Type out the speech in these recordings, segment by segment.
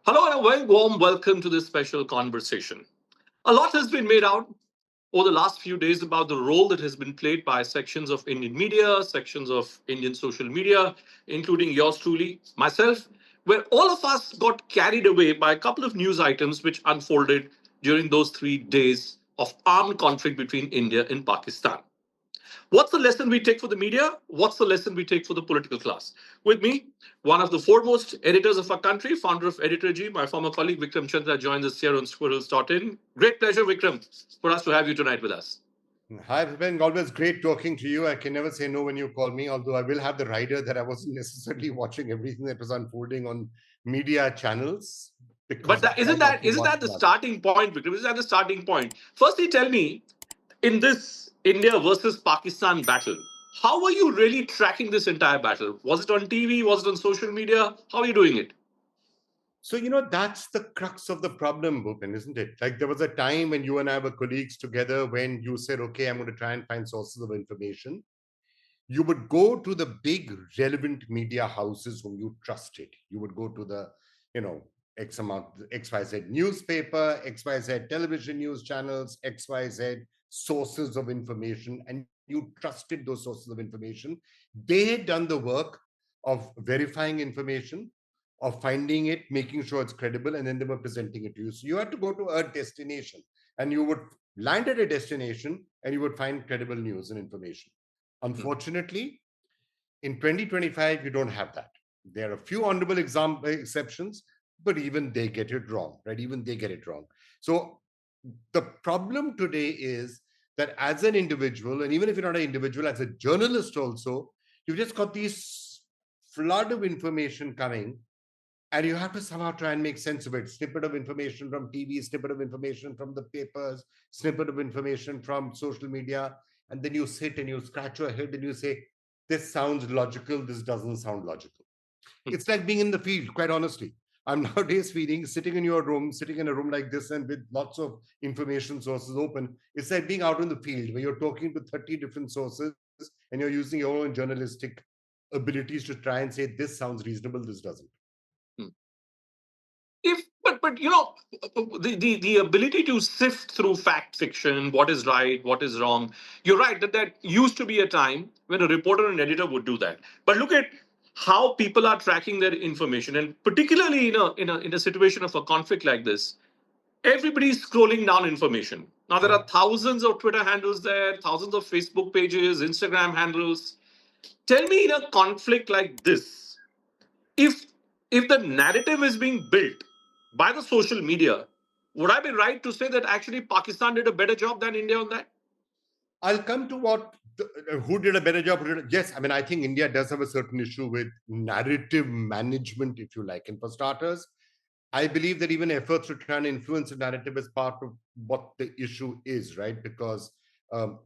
Hello and a very warm welcome to this special conversation. A lot has been made out over the last few days about the role that has been played by sections of Indian media, sections of Indian social media, including yours truly, myself, where all of us got carried away by a couple of news items which unfolded during those 3 days of armed conflict between India and Pakistan. What's the lesson we take for the media? What's the lesson we take for the political class? With me, one of the foremost editors of our country, founder of Editor G, my former colleague Vikram Chandra joins us here on Squirrels.in. Great pleasure, Vikram, for us to have you tonight with us. Hi, Bhupendra. Always great talking to you. I can never say no when you call me, although I will have the rider that I wasn't necessarily watching everything that was unfolding on media channels But because that, I isn't got that to isn't watch that the that. starting point, Vikram? Isn't that the starting point? Firstly, tell me, in this India versus Pakistan battle, how were you really tracking this entire battle? Was it on TV? Was it on social media? How are you doing it? So, that's the crux of the problem, Bhupen, isn't it? Like there was a time when you and I were colleagues together when you said, okay, I'm going to try and find sources of information. You would go to the big relevant media houses whom you trusted. You would go to the, you know, X amount, XYZ newspaper, XYZ television news channels, XYZ sources of information, and you trusted those sources of information. They had done the work of verifying information, of finding it, making sure it's credible, and then they were presenting it to you. So you had to go to a destination and you would land at a destination and you would find credible news and information. Hmm. Unfortunately, in 2025, you don't have that. There are a few honorable exceptions, but even they get it wrong, right? Even they get it wrong. So the problem today is that as an individual, and even if you're not an individual, as a journalist also, you've just got these flood of information coming and you have to somehow try and make sense of it. Snippet of information from TV, snippet of information from the papers, snippet of information from social media, and then you sit and you scratch your head and you say, this sounds logical, this doesn't sound logical. It's like being in the field, quite honestly. I'm nowadays feeling sitting in your room, sitting in a room like this and with lots of information sources open. It's like being out in the field where you're talking to 30 different sources and you're using your own journalistic abilities to try and say this sounds reasonable, this doesn't. Hmm. If but the ability to sift through fact fiction, what is right, what is wrong, you're right that used to be a time when a reporter and editor would do that. But look at how people are tracking their information, and particularly in a situation of a conflict like this, everybody's scrolling down information. Now there Yeah. are thousands of Twitter handles there, thousands of Facebook pages, Instagram handles. Tell me, in a conflict like this, if if the narrative is being built by the social media, would I be right to say that actually Pakistan did a better job than India on that? I'll come to who did a better job. Yes, I mean, I think India does have a certain issue with narrative management, if you like. And for starters, I believe that even efforts to try and influence a narrative is part of what the issue is, right? Because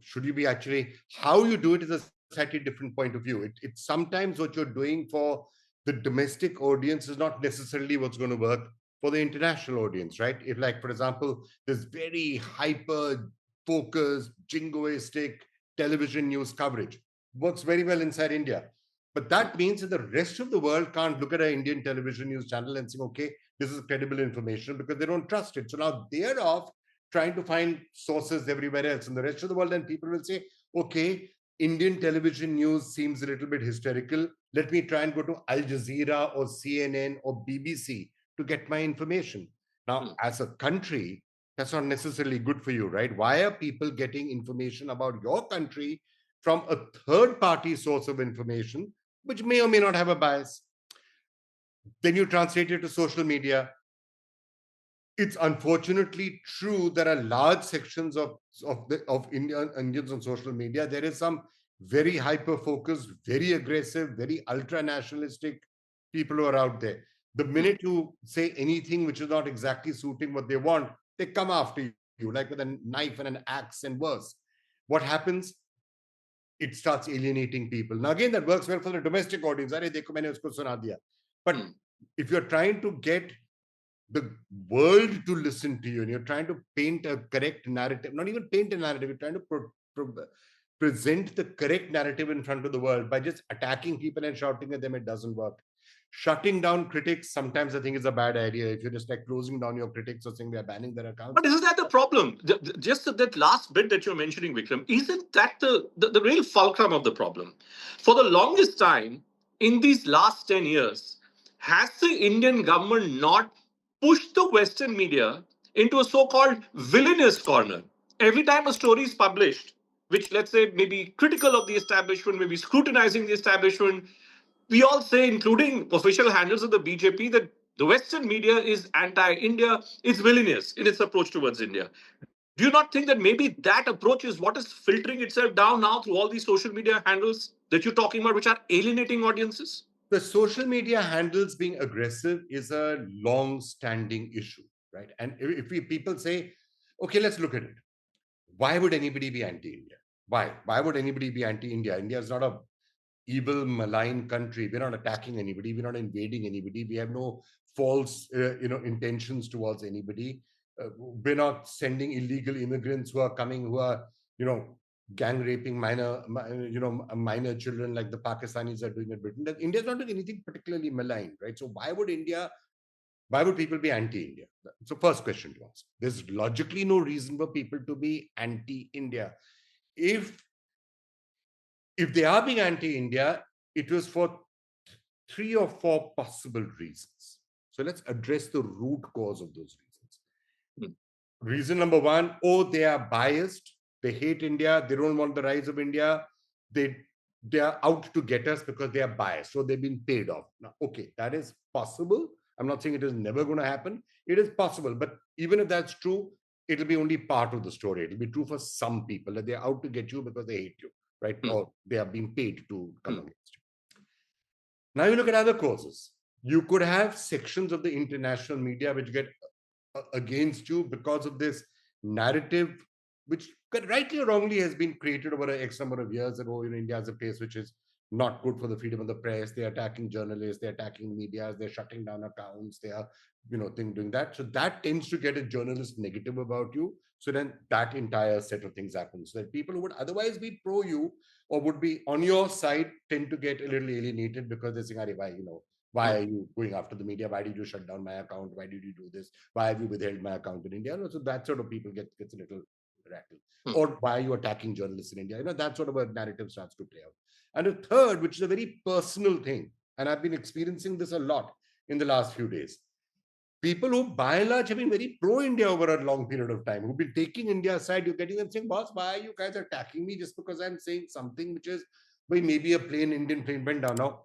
should you be actually, how you do it is a slightly different point of view. It's sometimes what you're doing for the domestic audience is not necessarily what's going to work for the international audience, right? If, like, for example, there's very hyper focused, jingoistic television news coverage, works very well inside India. But that means that the rest of the world can't look at an Indian television news channel and say, okay, this is credible information because they don't trust it. So now they're off trying to find sources everywhere else in the rest of the world. And people will say, okay, Indian television news seems a little bit hysterical. Let me try and go to Al Jazeera or CNN or BBC to get my information. Hmm. Now, as a country, that's not necessarily good for you, right? Why are people getting information about your country from a third party source of information, which may or may not have a bias? Then you translate it to social media. It's unfortunately true there are large sections of Indians on social media. There is some very hyper focused, very aggressive, very ultra nationalistic people who are out there. The Hmm. minute you say anything which is not exactly suiting what they want, they come after you like with a knife and an axe and worse. What happens? It starts alienating people. Now again, that works well for the domestic audience. Arey, dekho, maine usko suna diya. But Hmm. if you're trying to get the world to listen to you and you're trying to paint a correct narrative, not even paint a narrative, you're trying to present the correct narrative in front of the world by just attacking people and shouting at them, it doesn't work. Shutting down critics, sometimes I think is a bad idea. If you're just like closing down your critics or saying they're banning their accounts. But isn't that the problem? Just that last bit that you're mentioning, Vikram, isn't that the real fulcrum of the problem? For the longest time, in these last 10 years, has the Indian government not pushed the Western media into a so called villainous corner? Every time a story is published, which let's say may be critical of the establishment, maybe scrutinizing the establishment, we all say, including official handles of the BJP, that the Western media is anti-India, it's villainous in its approach towards India. Do you not think that maybe that approach is what is filtering itself down now through all these social media handles that you're talking about, which are alienating audiences? The social media handles being aggressive is a long-standing issue, right? And if we people say, okay, let's look at it. Why would anybody be anti-India? Why? Why would anybody be anti-India? India is not a evil, malign country. We're not attacking anybody. We're not invading anybody. We have no false, intentions towards anybody. We're not sending illegal immigrants who are coming, who are, gang raping minor children like the Pakistanis are doing in Britain. India's not doing anything particularly malign, right? So why would people be anti-India? So first question to ask. There's logically no reason for people to be anti-India. If they are being anti-India, it was for 3 or 4 possible reasons. So let's address the root cause of those reasons. Reason number one, they are biased. They hate India. They don't want the rise of India. They are out to get us because they are biased. So they've been paid off. Now, okay, that is possible. I'm not saying it is never going to happen. It is possible. But even if that's true, it'll be only part of the story. It'll be true for some people that they're out to get you because they hate you, right? Or they are being paid to come against you. Now you look at other causes. You could have sections of the international media which get against you because of this narrative, which rightly or wrongly has been created over X number of years, that India is a place which is not good for the freedom of the press. They're attacking journalists, they're attacking media, they're shutting down accounts, they are, doing that. So that tends to get a journalist negative about you. So then that entire set of things happens. So that people who would otherwise be pro you or would be on your side tend to get a little alienated because they're saying, why are you going after the media? Why did you shut down my account? Why did you do this? Why have you withheld my account in India? So that sort of people gets a little rattled. Or why are you attacking journalists in India? That sort of a narrative starts to play out. And a third, which is a very personal thing, and I've been experiencing this a lot in the last few days. People who by and large have been very pro-India over a long period of time, who've been taking India aside, you're getting them saying, boss, why are you guys attacking me just because I'm saying something which is, maybe a Indian plane went down. Now,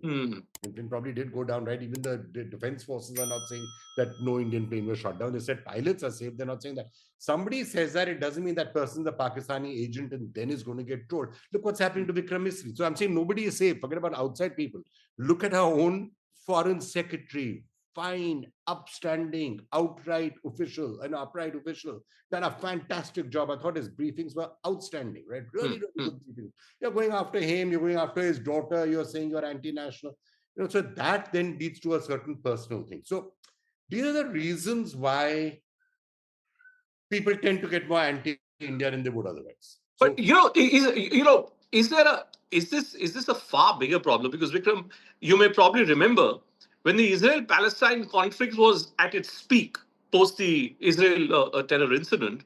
Indian probably did go down, right? Even the defense forces are not saying that no Indian plane was shot down. They said pilots are safe. They're not saying that. Somebody says that, it doesn't mean that person's a Pakistani agent and then is going to get trolled. Look what's happening to Vikram Misri. So I'm saying nobody is safe. Forget about outside people. Look at our own foreign secretary, fine, upstanding, upright official, done a fantastic job. I thought his briefings were outstanding, right? Really, really good briefings. You're going after him, you're going after his daughter, you're saying you're anti-national. So that then leads to a certain personal thing. So these are the reasons why people tend to get more anti-India than they would otherwise. But is this a far bigger problem? Because Vikram, you may probably remember when the Israel-Palestine conflict was at its peak post the Israel terror incident,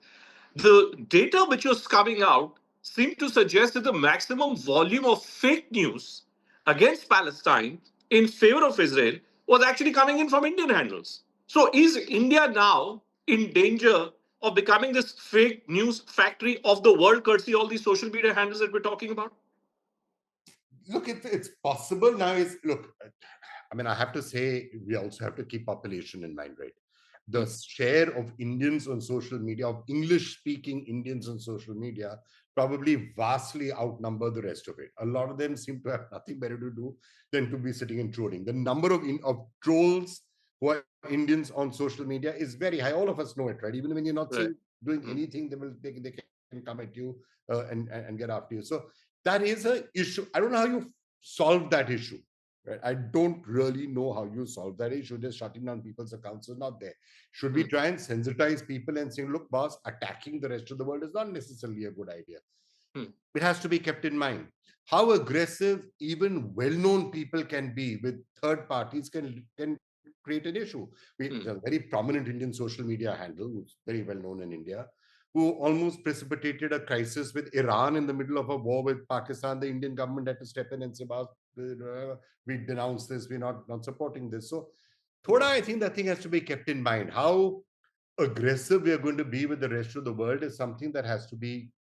the data which was coming out seemed to suggest that the maximum volume of fake news against Palestine in favor of Israel was actually coming in from Indian handles. So is India now in danger of becoming this fake news factory of the world, courtesy all these social media handles that we're talking about? Look, it's possible now. I have to say, we also have to keep population in mind, right? The share of Indians on social media, of English-speaking Indians on social media, probably vastly outnumber the rest of it. A lot of them seem to have nothing better to do than to be sitting and trolling. The number of trolls who are Indians on social media is very high. All of us know it, right? Even when you're not doing anything, they can come at you and get after you. So that is an issue. I don't know how you solve that issue. Right? I don't really know how you solve that issue. Just shutting down people's accounts is not there. Should we try and sensitize people and say, look, boss, attacking the rest of the world is not necessarily a good idea. It has to be kept in mind. How aggressive even well-known people can be with third parties can create an issue. There's a very prominent Indian social media handle who's very well known in India, who almost precipitated a crisis with Iran in the middle of a war with Pakistan. The Indian government had to step in and say, we denounce this, we're not supporting this. So, Thoda, I think that thing has to be kept in mind. How aggressive we are going to be with the rest of the world is something that has to be.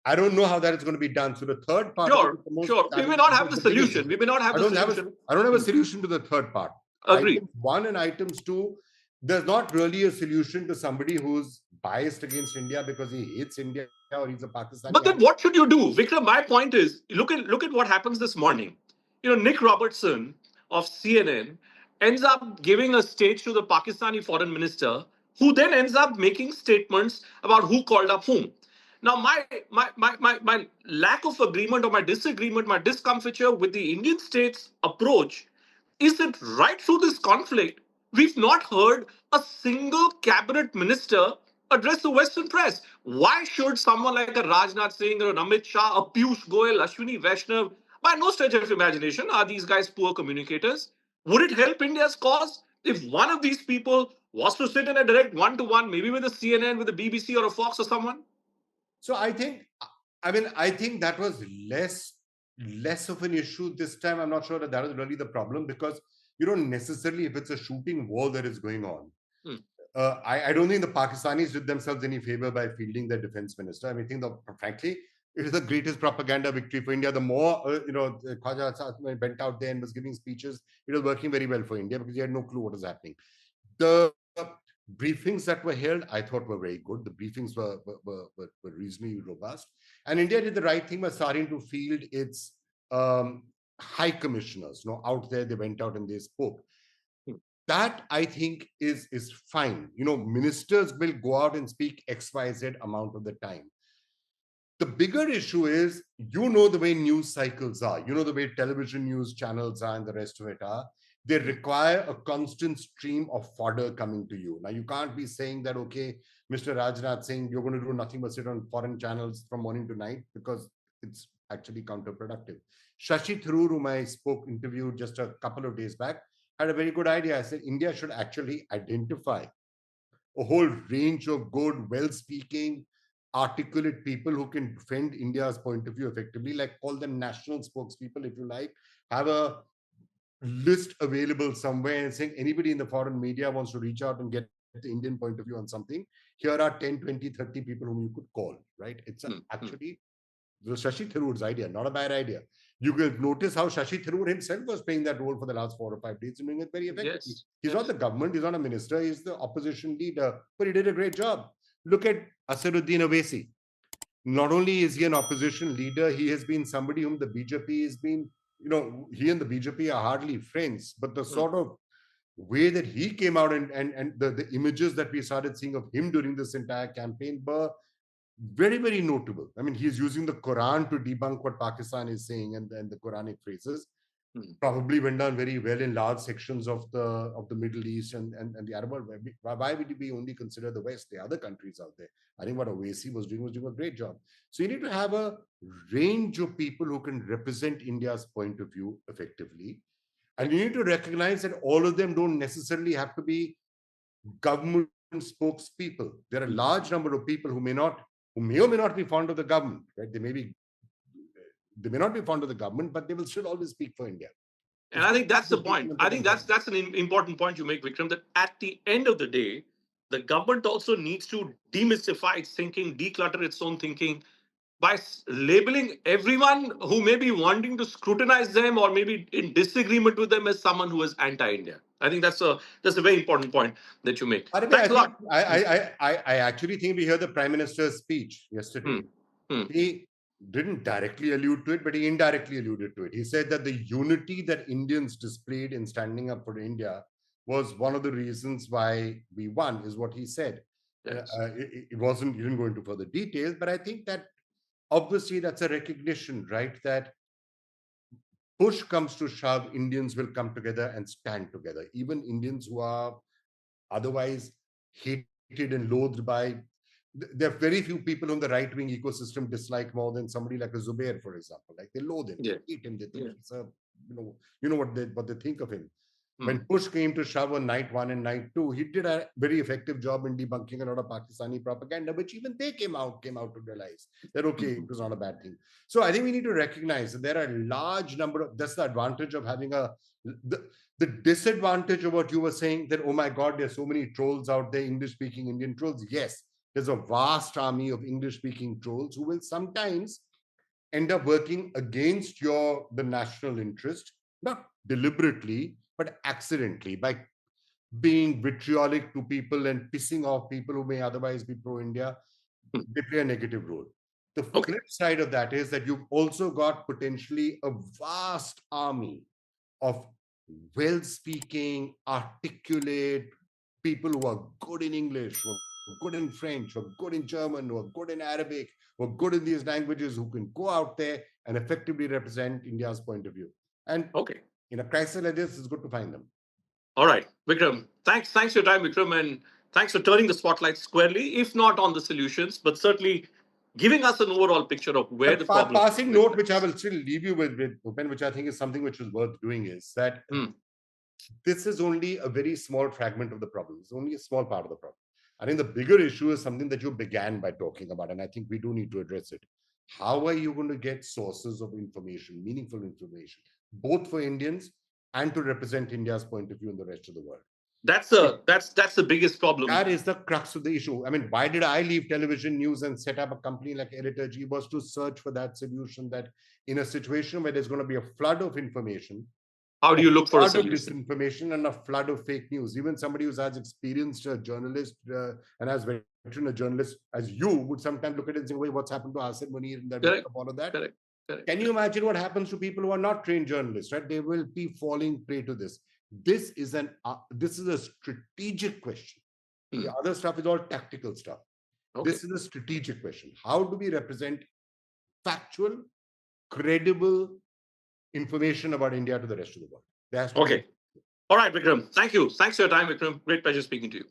I don't know how that is going to be done. So the third part of it is Sure, the most sure. We may challenging, not have the the biggest solution. We issue. may not have I the don't have solution. I don't have a solution to the third part. Agreed. Items 1 and items 2, there's not really a solution to somebody who's biased against India because he hates India or he's a But Pakistani. then what should you do? Vikram, my point is look at what happens this morning. Nick Robertson of CNN ends up giving a stage to the Pakistani foreign minister, who then ends up making statements about who called up whom. Now, my lack of agreement or my disagreement, my discomfiture with the Indian state's approach is that right through this conflict, we've not heard a single cabinet minister address the Western press. Why should someone like a Rajnath Singh or an Amit Shah, a Piyush Goyal, Ashwini Vaishnav, by no stretch of imagination are these guys poor communicators? Would it help India's cause if one of these people was to sit in a direct one-to-one, maybe with a CNN, with a BBC or a Fox or someone? So I think that was less of an issue this time. I'm not sure that was really the problem, because you don't necessarily, if it's a shooting war that is going on, I don't think the Pakistanis did themselves any favor by fielding their defense minister. I mean, I think frankly, it is the greatest propaganda victory for India. The more, Khwaja Asad went out there and was giving speeches, it was working very well for India because he had no clue what was happening. The briefings that were held, I thought, were very good. The briefings were reasonably robust. And India did the right thing by starting to field its high commissioners. Out there, they went out and they spoke. That, I think, is fine. Ministers will go out and speak XYZ amount of the time. The bigger issue is, the way news cycles are, the way television news channels are and the rest of it are. They require a constant stream of fodder coming to you. Now, you can't be saying that, okay, Mr. Rajnath Singh, you're going to do nothing but sit on foreign channels from morning to night, because it's actually counterproductive. Shashi Tharoor, whom I interviewed just a couple of days back, had a very good idea. I said India should actually identify a whole range of good, well-speaking, articulate people who can defend India's point of view effectively, like call them national spokespeople, if you like. Have a list available somewhere and saying anybody in the foreign media wants to reach out and get the Indian point of view on something. Here are 10, 20, 30 people whom you could call, right? It's actually it was Shashi Tharoor's idea, not a bad idea. You can notice how Shashi Tharoor himself was playing that role for the last 4 or 5 days and doing it very effectively. Yes. He's not the government, he's not a minister, he's the opposition leader, but he did a great job. Look at Asaduddin Owaisi. Not only is he an opposition leader, he has been somebody whom the BJP has been, he and the BJP are hardly friends, but the sort of way that he came out and the images that we started seeing of him during this entire campaign were very, very notable. I mean, he's using the Quran to debunk what Pakistan is saying, and the Quranic phrases probably went down very well in large sections of the Middle East and the Arab world. Why would we only consider the West, the other countries out there? I think what Owaisi was doing a great job. So you need to have a range of people who can represent India's point of view effectively. And you need to recognize that all of them don't necessarily have to be government spokespeople. There are a large number of people who may or may not be fond of the government, right? They may not be fond of the government, but they will still always speak for India. And I think that's the point. I think that's an important point you make, Vikram, that at the end of the day, the government also needs to demystify its thinking, declutter its own thinking by labeling everyone who may be wanting to scrutinize them or maybe in disagreement with them as someone who is anti-India. I think that's a very important point that you make. Thanks a lot. I actually think we heard the Prime Minister's speech yesterday. He didn't directly allude to it, but he indirectly alluded to it. He said that the unity that Indians displayed in standing up for India was one of the reasons why we won, is what he said. Yes. It wasn't, he didn't go into further details, but I think that obviously that's a recognition, right? That push comes to shove, Indians will come together and stand together. Even Indians who are otherwise hated and loathed by there are very few people whom the right-wing ecosystem dislike more than somebody like a Zubair, for example. Like they loathe him, they hate him, they think he's a, you know what they think of him. When push came to shove on night 1 and night 2, he did a very effective job in debunking a lot of Pakistani propaganda, which even they came out to realize that, okay, it was not a bad thing. So I think we need to recognize that there are a large number of, that's the advantage of having the disadvantage of what you were saying, that, oh my God, there's so many trolls out there, English-speaking Indian trolls. Yes, there's a vast army of English-speaking trolls who will sometimes end up working against the national interest, not deliberately, but accidentally, by being vitriolic to people and pissing off people who may otherwise be pro-India. They play a negative role. The flip side of that is that you've also got potentially a vast army of well-speaking, articulate people who are good in English, who are good in French, who are good in German, who are good in Arabic, who are good in these languages, who can go out there and effectively represent India's point of view. And in a crisis like this, it's good to find them. All right, Vikram, thanks for your time, Vikram, and thanks for turning the spotlight squarely, if not on the solutions, but certainly giving us an overall picture of where the problem. Passing note, which I will still leave you with Bhupen, which I think is something which is worth doing, is that this is only a very small fragment of the problem. It's only a small part of the problem. I think the bigger issue is something that you began by talking about, and I think we do need to address it. How are you going to get sources of information, meaningful information, both for Indians and to represent India's point of view in the rest of the world? That's the biggest problem. That is the crux of the issue. I mean, why did I leave television news and set up a company like Editor G? Was to search for that solution, that in a situation where there's going to be a flood of information, how do you look for a flood of disinformation and a flood of fake news? Even somebody who's as experienced a journalist and as veteran a journalist as you would sometimes look at it and say, wait, what's happened to Asim Munir and that all of that? Correct. Can you imagine what happens to people who are not trained journalists, right? They will be falling prey to this. This is a strategic question. The other stuff is all tactical stuff. This is a strategic question. How do we represent factual, credible information about India to the rest of the world? All right, Vikram. Thank you. Thanks for your time, Vikram. Great pleasure speaking to you.